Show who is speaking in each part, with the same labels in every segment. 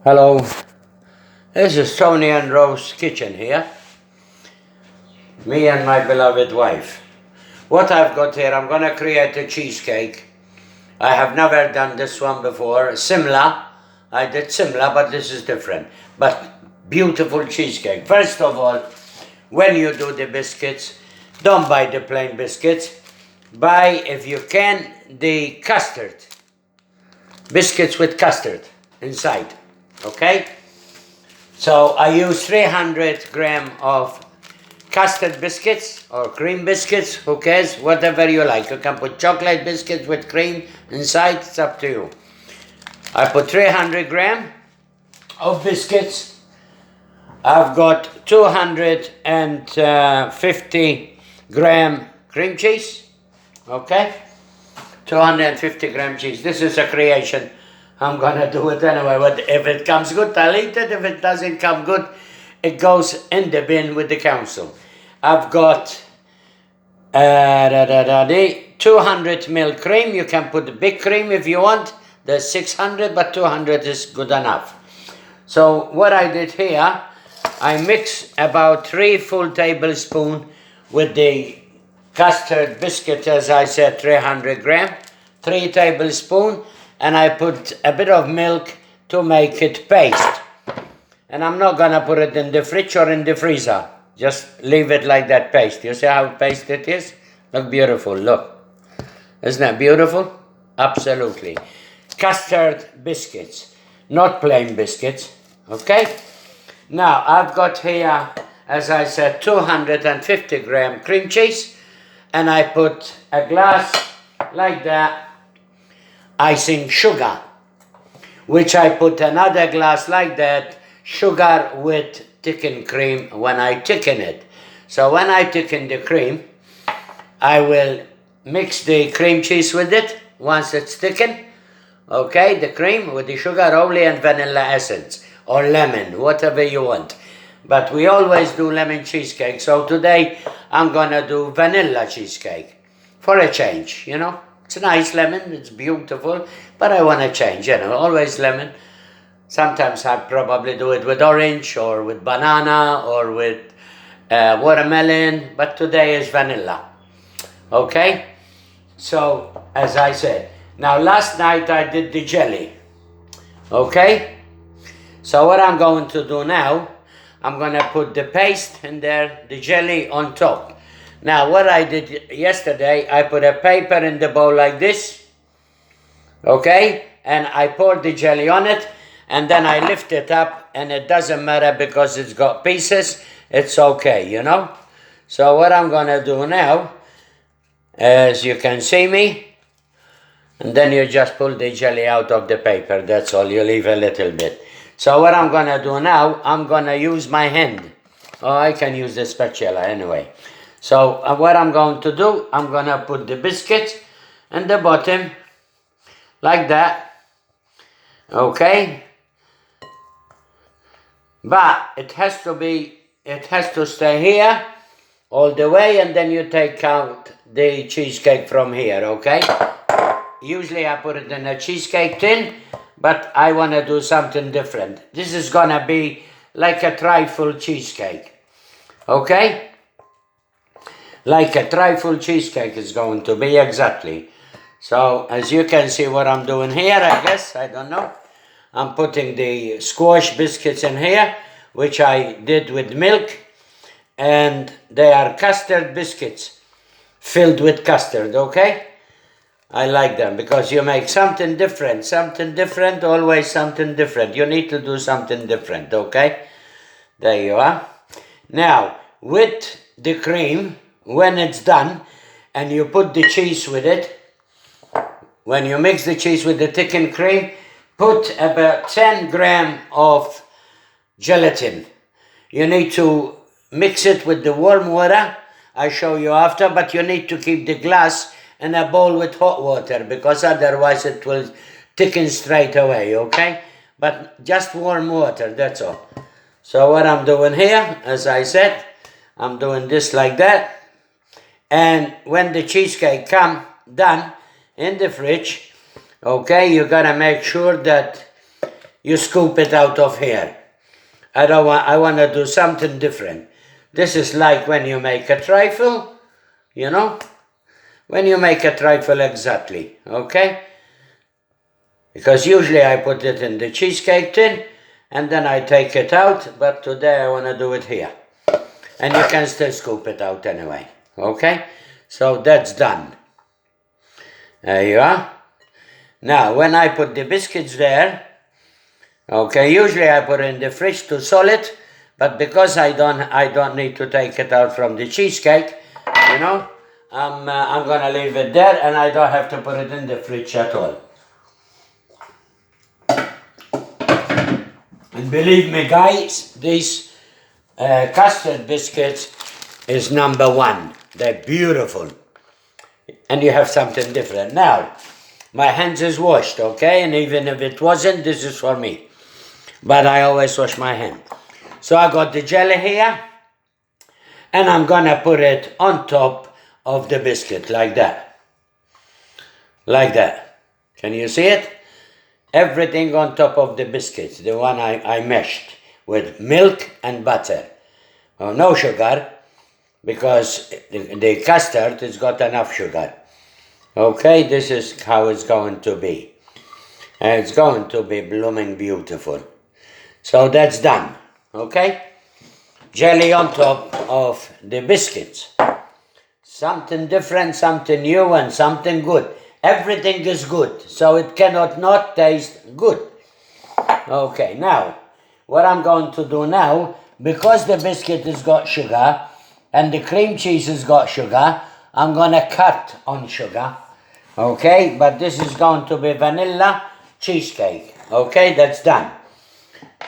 Speaker 1: Hello, this is Tony and Rose kitchen here. Me and my beloved wife. What I've got here, I'm going to create a cheesecake. I have never done this one before. Similar, I did similar, but this is different. But beautiful cheesecake. First of all, when you do the biscuits, don't buy the plain biscuits. Buy, if you can, the custard. Biscuits with custard inside. Okay? So I use 300 grams of custard biscuits or cream biscuits, who cares, whatever you like. You can put chocolate biscuits with cream inside, it's up to you. I put 300 grams of biscuits. I've got 250 gram cream cheese, okay? 250 gram cheese. This is a creation. I'm gonna do it anyway. But if it comes good, I'll eat it. If it doesn't come good, it goes in the bin with the council. I've got 200 ml cream. You can put the big cream if you want. There's 600, but 200 is good enough. So what I did here, I mix about 3 full tablespoons with the custard biscuit, as I said, 300 grams, 3 tablespoons. And I put a bit of milk to make it paste. And I'm not gonna put it in the fridge or in the freezer. Just leave it like that paste. You see how paste it is? Look beautiful, look. Isn't that beautiful? Absolutely. Custard biscuits, not plain biscuits, okay? Now, I've got here, as I said, 250 gram cream cheese. And I put a glass like that, icing sugar, which I put another glass like that, sugar with thickened cream when I thicken it. So when I thicken the cream, I will mix the cream cheese with it once it's thickened. Okay, the cream with the sugar only and vanilla essence or lemon, whatever you want. But we always do lemon cheesecake, so today I'm gonna do vanilla cheesecake for a change, you know. It's a nice lemon, it's beautiful, but I want to change, you know, always lemon. Sometimes I probably do it with orange or with banana or with watermelon, but today is vanilla. Okay? So, as I said, now last night I did the jelly. Okay? So what I'm going to do now, I'm going to put the paste in there, the jelly on top. Now, what I did yesterday, I put a paper in the bowl like this, okay? And I poured the jelly on it, and then I lift it up, and it doesn't matter because it's got pieces, it's okay, you know? So what I'm gonna do now, as you can see me, and then you just pull the jelly out of the paper, that's all, you leave a little bit. So what I'm gonna do now, I'm gonna use my hand. Oh, I can use the spatula anyway. So what I'm going to do, I'm going to put the biscuit in the bottom, like that, okay? But it has to stay here all the way, and then you take out the cheesecake from here, okay? Usually I put it in a cheesecake tin, but I want to do something different. This is going to be like a trifle cheesecake, okay? Like a trifle cheesecake is going to be, exactly. So, as you can see what I'm doing here, I guess, I don't know. I'm putting the squash biscuits in here, which I did with milk. And they are custard biscuits, filled with custard, okay? I like them, because you make something different, always something different. You need to do something different, okay? There you are. Now, with the cream, when it's done, and you put the cheese with it, when you mix the cheese with the thickened cream, put about 10 grams of gelatin. You need to mix it with the warm water, I'll show you after, but you need to keep the glass in a bowl with hot water, because otherwise it will thicken straight away, okay? But just warm water, that's all. So what I'm doing here, as I said, I'm doing this like that. And when the cheesecake come done in the fridge, okay, you gotta make sure that you scoop it out of here. I want to do something different. This is like when you make a trifle, you know? When you make a trifle exactly, okay? Because usually I put it in the cheesecake tin and then I take it out, but today I want to do it here. And you can still scoop it out anyway, okay? So that's done. There you are. Now, when I put the biscuits there, okay, usually I put it in the fridge to solid, but because I don't need to take it out from the cheesecake, you know, I'm gonna leave it there and I don't have to put it in the fridge at all. And believe me, guys, these custard biscuits is number one. They're beautiful. And you have something different. Now, my hands is washed, okay? And even if it wasn't, this is for me. But I always wash my hand. So I got the jelly here. And I'm gonna put it on top of the biscuit, like that. Like that. Can you see it? Everything on top of the biscuits, the one I meshed with milk and butter. Oh, no sugar, because the custard has got enough sugar. Okay, this is how it's going to be. And it's going to be blooming beautiful. So that's done, okay? Jelly on top of the biscuits. Something different, something new, and something good. Everything is good, so it cannot not taste good. Okay, now, what I'm going to do now, because the biscuit has got sugar, and the cream cheese has got sugar, I'm going to cut on sugar. Okay, but this is going to be vanilla cheesecake. Okay, that's done.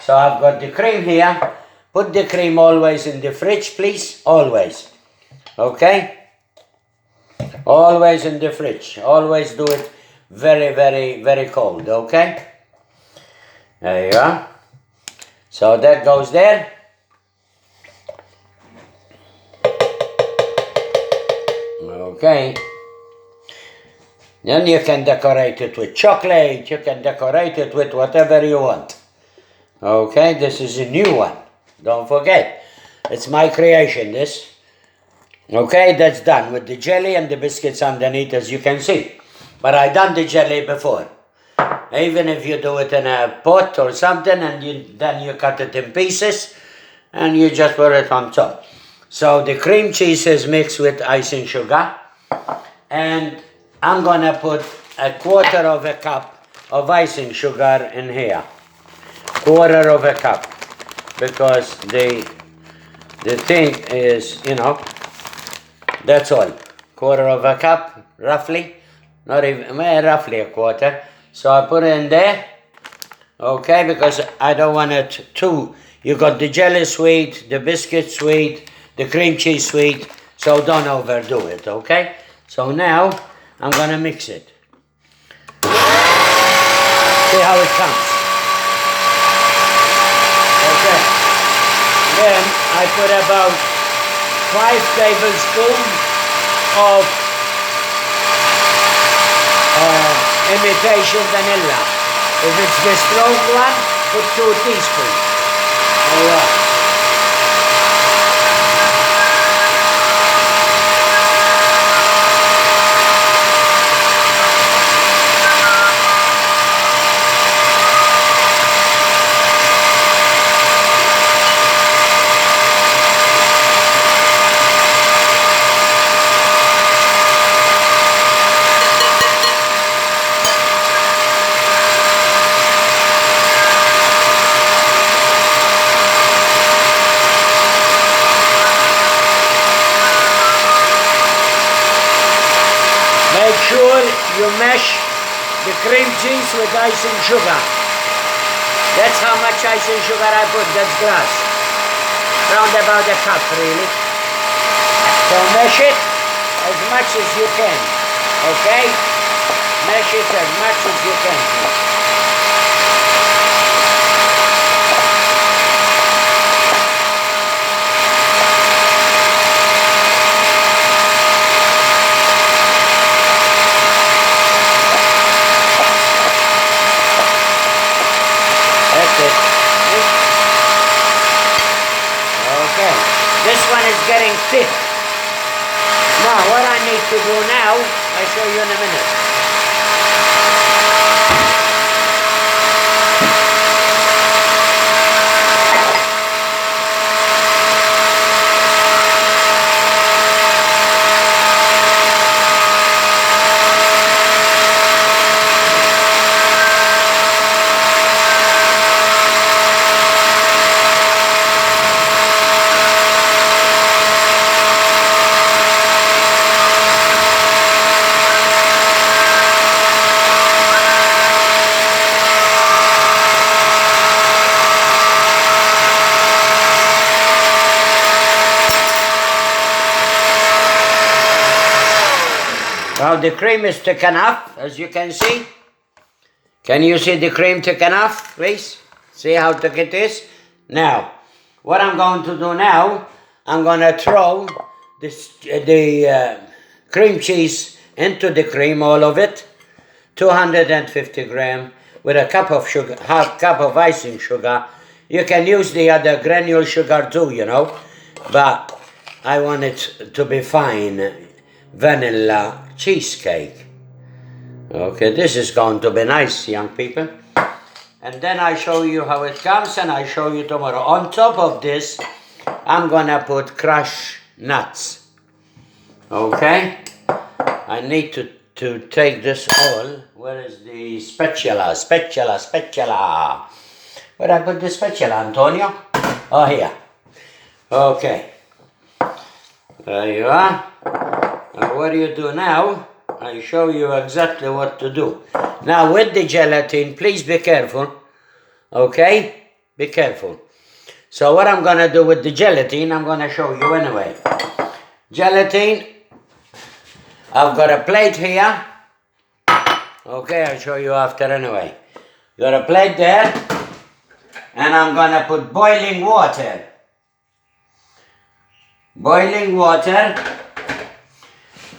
Speaker 1: So I've got the cream here. Put the cream always in the fridge, please. Always. Okay? Always in the fridge. Always do it very, very, very cold. Okay? There you are. So that goes there. Okay. Then you can decorate it with chocolate. You can decorate it with whatever you want. Okay, this is a new one. Don't forget. It's my creation, this. Okay, that's done with the jelly and the biscuits underneath, as you can see. But I done the jelly before. Even if you do it in a pot or something, and then you cut it in pieces, and you just put it on top. So the cream cheese is mixed with icing sugar, and I'm gonna put 1/4 cup of icing sugar in here. 1/4 cup, because the thing is, you know, that's all. 1/4 cup, roughly, not even, well, roughly 1/4. So I put it in there, okay, because I don't want it too. You got the jelly sweet, the biscuit sweet, the cream cheese sweet, so don't overdo it, okay? So now I'm gonna mix it. See how it comes. Okay. Then I put about 5 tablespoons of imitation vanilla. If it's the strong one, put 2 teaspoons. All right. Make sure you mash the cream cheese with icing sugar. That's how much icing sugar I put, that's glass. Round about a cup, really. So mash it as much as you can, okay? Mash it as much as you can. Now the cream is thick enough, as you can see. Can you see the cream thick enough, please? See how thick it is? Now, what I'm going to do now, I'm going to throw the cream cheese into the cream, all of it, 250 grams, with a cup of sugar, half cup of icing sugar. You can use the other granule sugar too, you know, but I want it to be fine vanilla cheesecake. Okay, this is going to be nice, young people. And then I show you how it comes, and I show you tomorrow. On top of this, I'm gonna put crushed nuts. Okay? I need to take this all. Where is the spatula? Spatula. Where I put the spatula, Antonio? Oh, here. Okay. There you are. And what do you do now? I show you exactly what to do. Now with the gelatin, please be careful. Okay? Be careful. So what I'm gonna do with the gelatin, I'm gonna show you anyway. Gelatin, I've got a plate here. Okay, I'll show you after anyway. Got a plate there, and I'm gonna put boiling water. Boiling water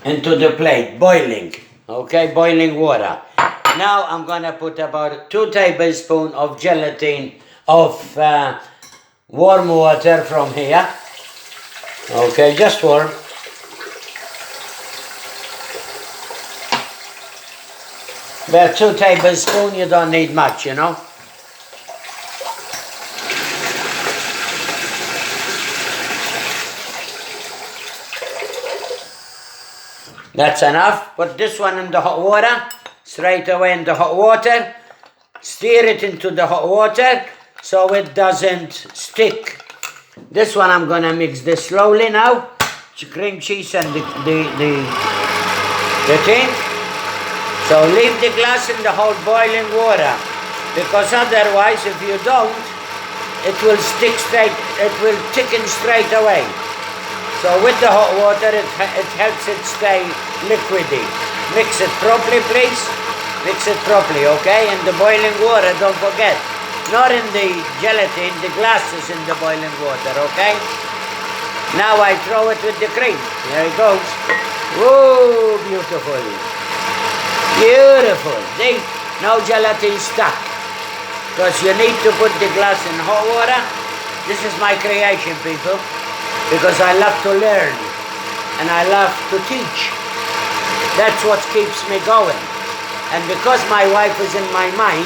Speaker 1: into the plate, boiling, okay, boiling water. Now I'm gonna put about 2 tablespoons of gelatin, of warm water from here, okay, just warm. About 2 tablespoons, you don't need much, you know. That's enough. Put this one in the hot water, straight away in the hot water. Stir it into the hot water so it doesn't stick. This one I'm gonna mix this slowly now. Cream cheese and the thing. So leave the glass in the hot boiling water, because otherwise if you don't, it will stick straight, it will thicken straight away. So with the hot water, it helps it stay liquidy. Mix it properly, please. Mix it properly, okay? In the boiling water, don't forget. Not in the gelatin, the glass is in the boiling water, okay? Now I throw it with the cream. Here it goes. Whoa, beautiful. Beautiful. See? No gelatin stuck. Because you need to put the glass in hot water. This is my creation, people. Because I love to learn and I love to teach. That's what keeps me going. And because my wife is in my mind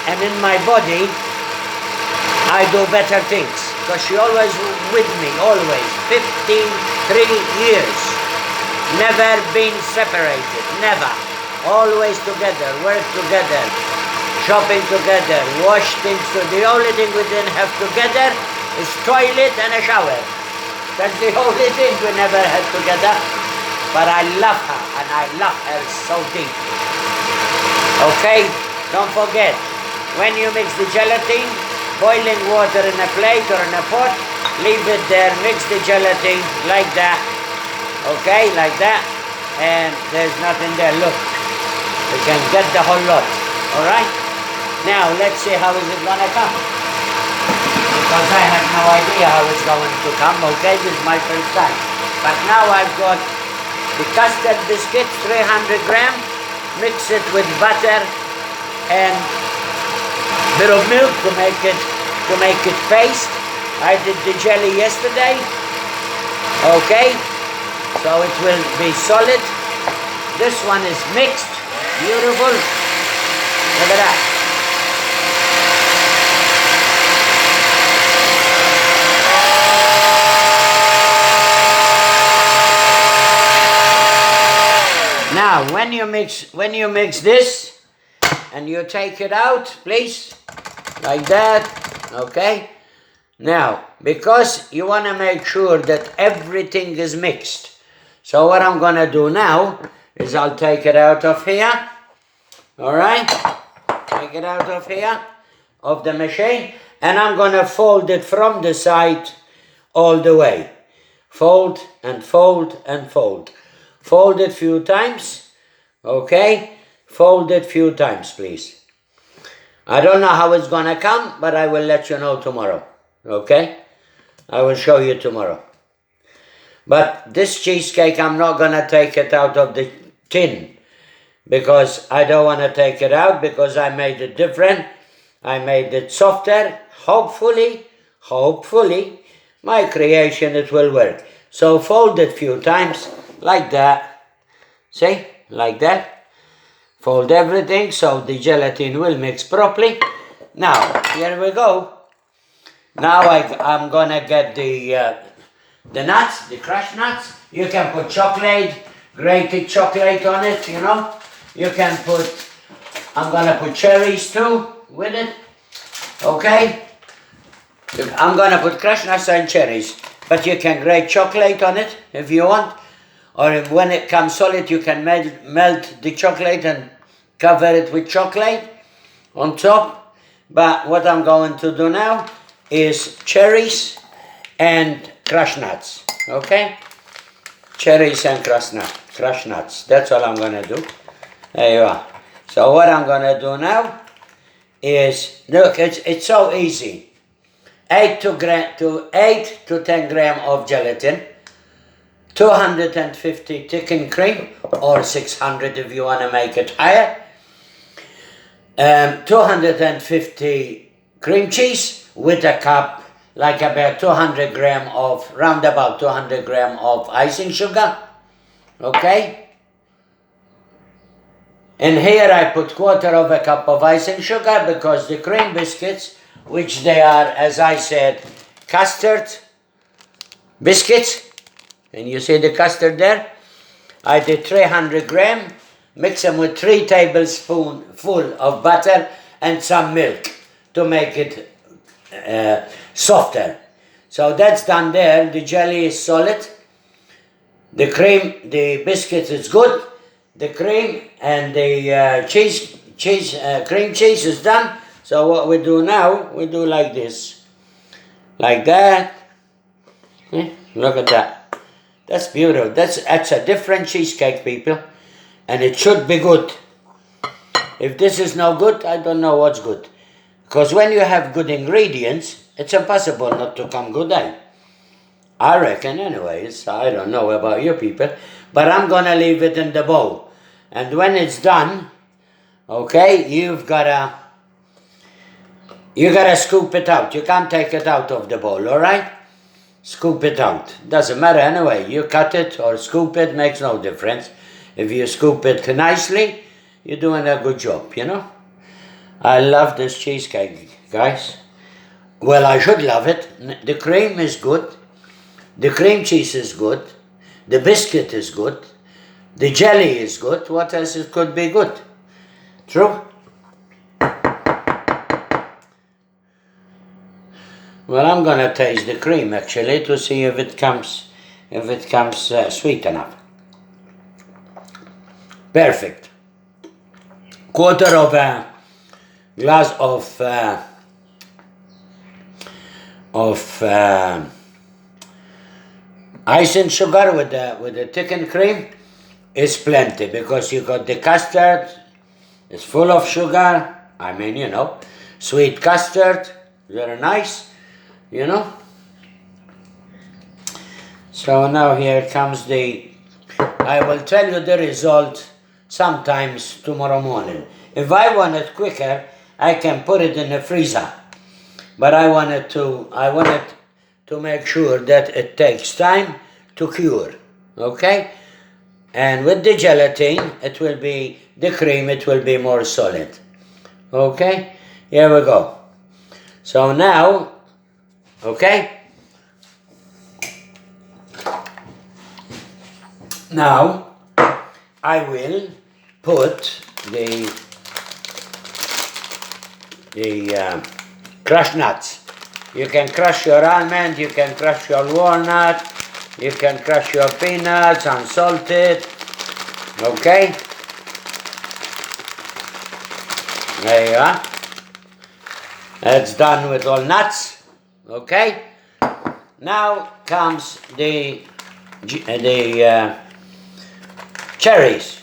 Speaker 1: and in my body, I do better things. Because she always with me, always. 53 years. Never been separated, never. Always together, work together, shopping together, wash things. So the only thing we didn't have together is toilet and a shower. That's the only thing we never had together. But I love her, and I love her so deep. Okay? Don't forget, when you mix the gelatin, boiling water in a plate or in a pot, leave it there, mix the gelatin like that. Okay? Like that. And there's nothing there. Look. You can get the whole lot. Alright? Now, let's see how is it going to come. Because I have no idea how it's going to come, okay? This is my first time. But now I've got the custard biscuit, 300 grams. Mix it with butter and bit of milk to make it paste. I did the jelly yesterday. Okay? So it will be solid. This one is mixed. Beautiful. Look at that. Now, when you mix this, and you take it out, please, like that, okay? Now, because you want to make sure that everything is mixed, so what I'm going to do now is I'll take it out of here, all right? Take it out of here, of the machine, and I'm going to fold it from the side all the way. Fold and fold and fold. Fold it a few times, Okay? Fold it few times, please. I don't know how it's gonna come, but I will let you know tomorrow. Okay? I will show you tomorrow. But this cheesecake, I'm not gonna take it out of the tin because I don't want to take it out because I made it different. I made it softer. Hopefully, my creation, it will work. So fold it few times like that. See? Like that. Fold everything so the gelatin will mix properly. Now, here we go. Now I'm gonna get the nuts, the crushed nuts. You can put chocolate, grated chocolate on it, you know. You can put, I'm gonna put cherries too with it. Okay? I'm gonna put crushed nuts and cherries, but you can grate chocolate on it if you want. Or if when it comes solid, you can melt the chocolate and cover it with chocolate on top. But what I'm going to do now is cherries and crushed nuts. Okay? Cherries and crushed nuts. That's all I'm gonna do. There you are. So what I'm gonna do now is, look, it's so easy. 8 to 10 gram of gelatin, 250 thickened cream, or 600 if you want to make it higher, 250 cream cheese with a cup, like about 200 gram of, round about 200 gram of icing sugar, okay? And here I put quarter of a cup of icing sugar because the cream biscuits, which they are, as I said, custard biscuits, and you see the custard there, I did 300 gram, mix them with 3 tablespoons full of butter and some milk to make it softer. So that's done there. The jelly is solid, the cream, the biscuit is good, the cream and the cream cheese is done. So what we do now, we do like this, like that. Look at that. That's beautiful. That's a different cheesecake, people, and it should be good. If this is no good, I don't know what's good. Because when you have good ingredients, it's impossible not to come good, eh? I reckon anyways. I don't know about you people, but I'm gonna leave it in the bowl. And when it's done, okay, you gotta scoop it out. You can't take it out of the bowl, alright? Scoop it out. Doesn't matter anyway. You cut it or scoop it, makes no difference. If you scoop it nicely, you're doing a good job, you know? I love this cheesecake, guys. Well, I should love it. The cream is good. The cream cheese is good. The biscuit is good. The jelly is good. What else could be good? True? Well, I'm gonna taste the cream actually to see if it comes sweet enough. Perfect. Quarter of a glass of icing sugar with the thickened cream is plenty because you got the custard. It's full of sugar. I mean, you know, sweet custard. Very nice. You know. So now here comes I will tell you the result sometimes tomorrow morning. If I want it quicker, I can put it in the freezer. But I wanted to make sure that it takes time to cure. Okay? And with the gelatin, the cream will be more solid. Okay? Here we go. So now, okay? Now, I will put the crushed nuts. You can crush your almond, you can crush your walnut, you can crush your peanuts unsalted. Okay? There you are. That's done with all nuts. Okay? Now comes the cherries.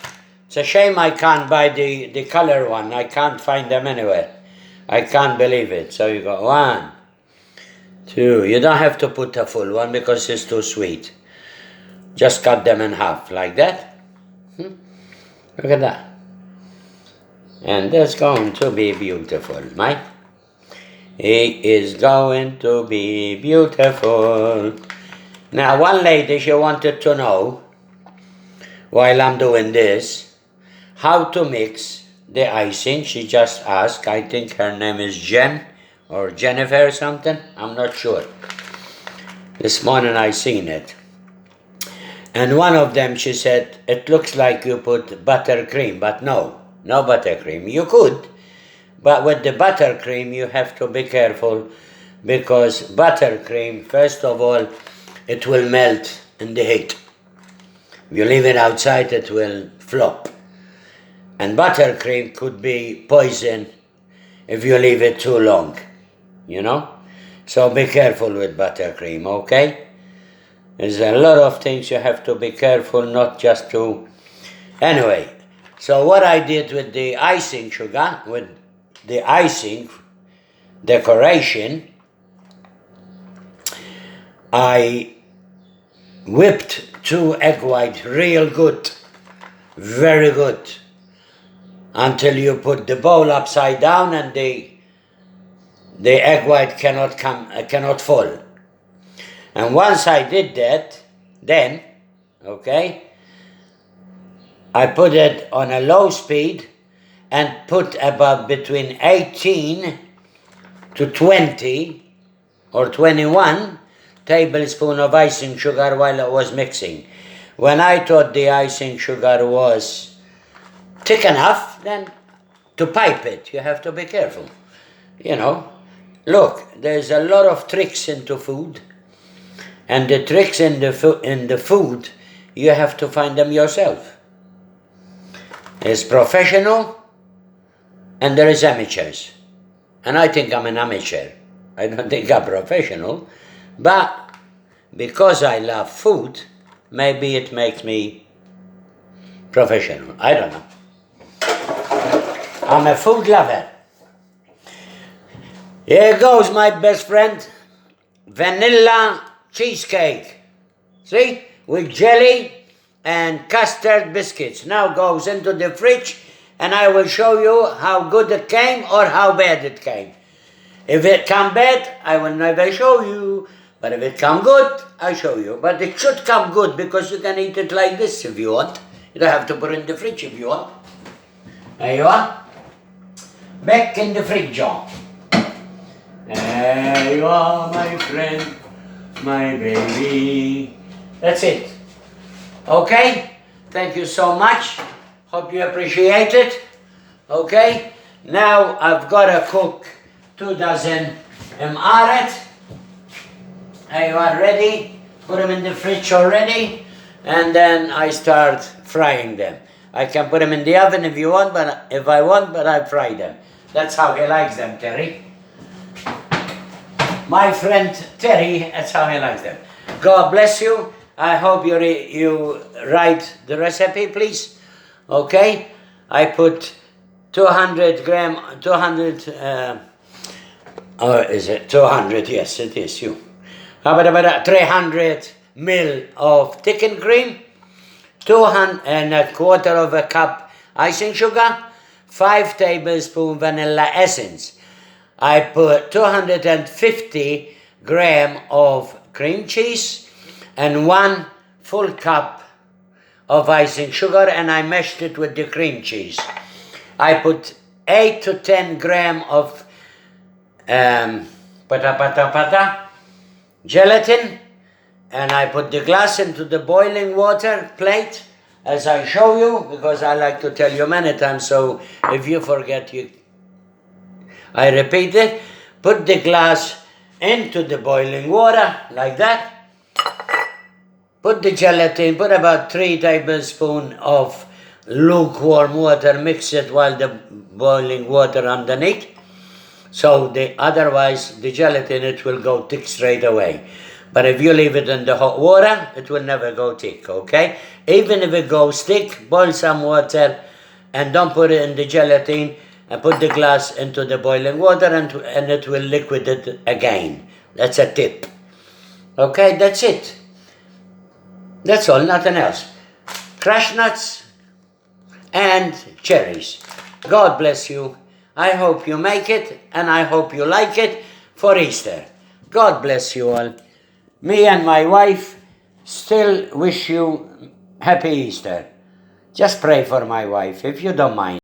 Speaker 1: It's a shame I can't buy the color one. I can't find them anywhere. I can't believe it. So you got 1, 2. You don't have to put a full one because it's too sweet. Just cut them in half like that. Look at that. And that's going to be beautiful, Mike. It is going to be beautiful. Now, one lady, she wanted to know, while I'm doing this, how to mix the icing. She just asked. I think her name is Jen or Jennifer or something. I'm not sure. This morning I seen it. And one of them, she said, it looks like you put buttercream, but no buttercream. You could, but with the buttercream, you have to be careful because buttercream, first of all, it will melt in the heat. If you leave it outside, it will flop. And buttercream could be poison if you leave it too long, you know? So be careful with buttercream, okay? There's a lot of things you have to be careful, not just to... Anyway, so what I did with the icing sugar, with the icing decoration, I whipped 2 egg whites real good, very good, until you put the bowl upside down and the egg white cannot fall. And once I did that, then, okay, I put it on a low speed and put about between 18 to 20 or 21 tablespoons of icing sugar while I was mixing. When I thought the icing sugar was thick enough, then to pipe it, you have to be careful. You know, look, there's a lot of tricks into food. And the tricks in the food, you have to find them yourself. There's professional and there is amateurs. And I think I'm an amateur. I don't think I'm professional. But because I love food, maybe it makes me professional. I don't know. I'm a food lover. Here goes my best friend. Vanilla cheesecake, see, with jelly and custard biscuits. Now goes into the fridge and I will show you how good it came or how bad it came. If it come bad, I will never show you, but if it come good, I show you. But it should come good because you can eat it like this if you want. You don't have to put it in the fridge if you want. There you are. Back in the fridge, John. There you are, my friend. My baby. That's it. Okay? Thank you so much. Hope you appreciate it. Okay? Now I've got to cook 2 dozen arret. Are you are ready? Put them in the fridge already. And then I start frying them. I can put them in the oven if you want, but if I want, but I fry them. That's how he likes them, Terry. My friend Terry, that's how he likes them. God bless you. I hope you write the recipe, please. Okay? I put 200 gram, 200, or is it 200? Yes, it is, you. How about 300 ml of thickened cream, 200 and a quarter of a cup icing sugar, 5 tablespoons vanilla essence. I put 250 gram of cream cheese and 1 full cup of icing sugar, and I mashed it with the cream cheese. I put 8 to 10 gram of gelatin, and I put the glass into the boiling water plate as I show you, because I like to tell you many times, so if you forget, I repeat it. Put the glass into the boiling water, like that. Put the gelatin, put about 3 tablespoons of lukewarm water, mix it while the boiling water underneath. So otherwise the gelatin, it will go thick straight away. But if you leave it in the hot water, it will never go thick, okay? Even if it goes thick, boil some water and don't put it in the gelatin, and put the glass into the boiling water and it will liquid it again. That's a tip. Okay, that's it. That's all, nothing else. Crushed nuts and cherries. God bless you. I hope you make it and I hope you like it for Easter. God bless you all. Me and my wife still wish you happy Easter. Just pray for my wife if you don't mind.